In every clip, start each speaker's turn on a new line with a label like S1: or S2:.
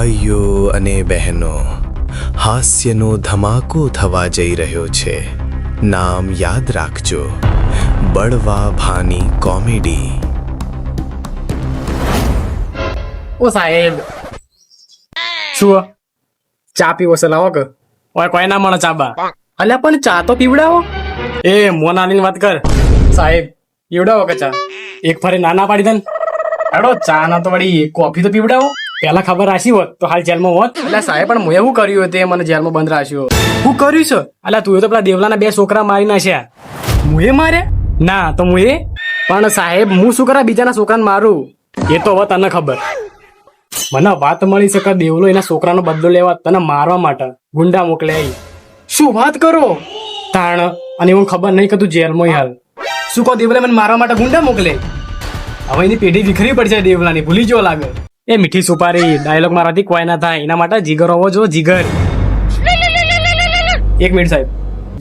S1: ભાઈઓ અને બહેનો, હાસ્યનો ધમાકો થવા જઈ રહ્યો છે. નામ યાદ રાખજો, બળવા ભાની કોમેડી.
S2: ઓ સાહેબ, શું ચા પીવો છે? લાવો કે ઓય કોઈ ના મળે ચા બા. અલ્યા પણ ચા તો પીવડાવો. એ મોનાની વાત કર સાહેબ, પીવડાવો કે ચા? એક ફરે નાના પાડી દે. હેડો ચા ના તો વળી કોફી તો પીવડાવો. પેલા ખબર રાશી હોત તો હાલ જેલમાં હોત. એટલે સાહેબ પણ મેં શું કર્યું તે મને જેલમાં બંધ રાખ્યો? શું કર્યું છે? અલ્યા તું તો પેલા દેવલાના 2 છોકરા મારી નાખ્યા. મુએ માર્યા? ના તો મુએ પણ સાહેબ હું શું કરા બીજાના છોકરાને મારું? એ તો હવે તને ખબર. મને વાત મળી છે કે દેવલો એના છોકરાનો બદલો લેવા તને મારવા માટે ગુંડા મોકલે. શું વાત કરો તાણ? અને એવું ખબર નહીં કે તું જેલમાં હાલ. શું કહો દેવલા મને મારવા માટે ગુંડા મોકલે? હવે એની પેઢી વિખરી પડશે દેવલાની, ભૂલી જો લાગે. એ મીઠી સુપારી ડાયલોગ મારાથી કોઈ ના થાય, એના માટે જીગર હોવો જો જીગર. 1 મિનિટ સાહેબ,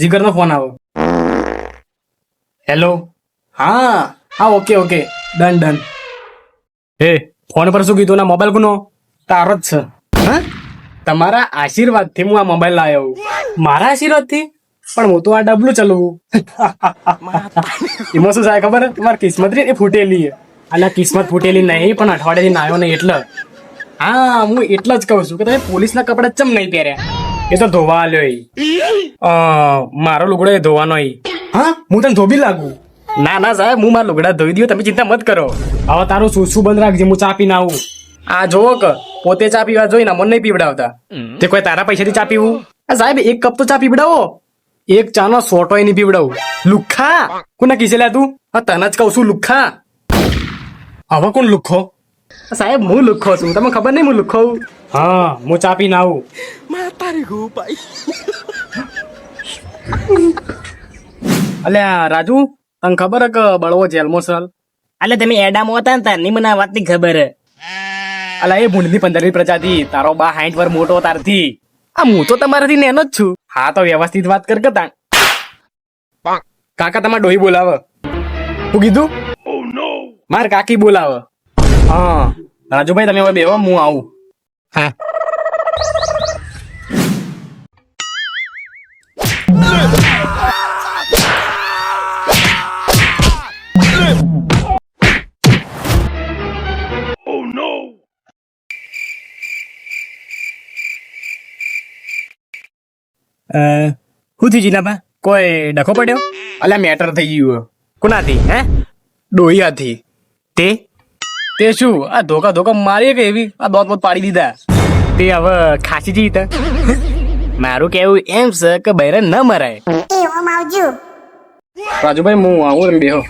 S2: જીગરનો ફોન આવો. હેલો. હા ઓકે ડન. હે ફોન પર શું કીધું? ના મોબાઈલ કોનો? તારો જ છે. હા, તમારા આશીર્વાદથી હું આ મોબાઈલ લાવ્યો. મારા આશીર્વાદથી? પણ હું તો આ ડબલું ચલવું. એમાં શું થાય ખબર? તમારી કિસ્મત એ ફૂટેલી. અને કિસ્મત ફૂટેલી નહીં, પણ અઠવાડિયાથી નાયો નહીં એટલે. હા, હું એટલે જ કહું છું કે તમે પોલીસના કપડા ચમ નહીં પહેર્યા. એ તો ધોવા આલ્યો. મારો લુગડો એ ધોવાનો. હા, હું તને ધોબી લાગુ? ના સાહેબ, હું મારા લુગડા ધોઈ દઉં, તમે ચિંતા મત કરો. હવે તારું શું બંધ રાખજે, હું ચા પીને આવું. આ જોવો કે પોતે ચા પીવા જોઈને મને નહીં પીવડાવતા. તે કોઈ તારા પૈસાથી ચા પીવું? સાહેબ 1 કપ તો ચા પીવડાવો. 1 ચાનો સોટોય નહીં પીવડાવું. લુખ્ખા કોને કીસે લ્યા તું? તને જ કહું છું લુખ્ખા. હવે કોણ લુખ્ખો? સાહેબ હું લુખ્ખો છું, તમને ખબર નહીં હું લુખ્ખો? હા, હું ચા પીને આવું. અલ્યા રાજુ, તને ખબર કે બળવો જેલમાં છે?
S3: એટલે તમે એડામાં હતા ને તારની મને આ વાતની ખબર.
S2: અલા એ ભૂંડની 15મી પ્રજાતિ, તારો બા 60 વર્ષ મોટો તારથી. આ હું તો તમારાથી નેનો જ છું. હા તો વ્યવસ્થિત વાત કર કે તાણ. કાકા તમારે ડોહી બોલાવે. શું કીધું? માર કાકી બોલાવે. હા રાજુભાઈ તમે હવે બેહો, હું આવું. હા શું થયું જીનાબા? કોઈ ડખો પડ્યો? અલ્યા મેટર થઈ ગયું. કોનાથી? હે ડોહી હાથી. તે શું આ ધોકા મારી કે એવી આ દોત પાડી દીધા. તે હવે ખાસી જઈ તા. મારું કેવું એમ છે કે બૈરે ન મરાય. રાજુભાઈ હું આવું એમ બેહો.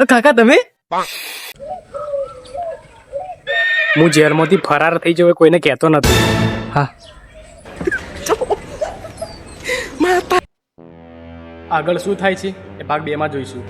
S2: કાકા તમે? હું જેલમાંથી ફરાર થઈ જવું કોઈને કહેતો નથી. હા આગળ શું થાય છે એ ભાગ 2 માં જોઈશું.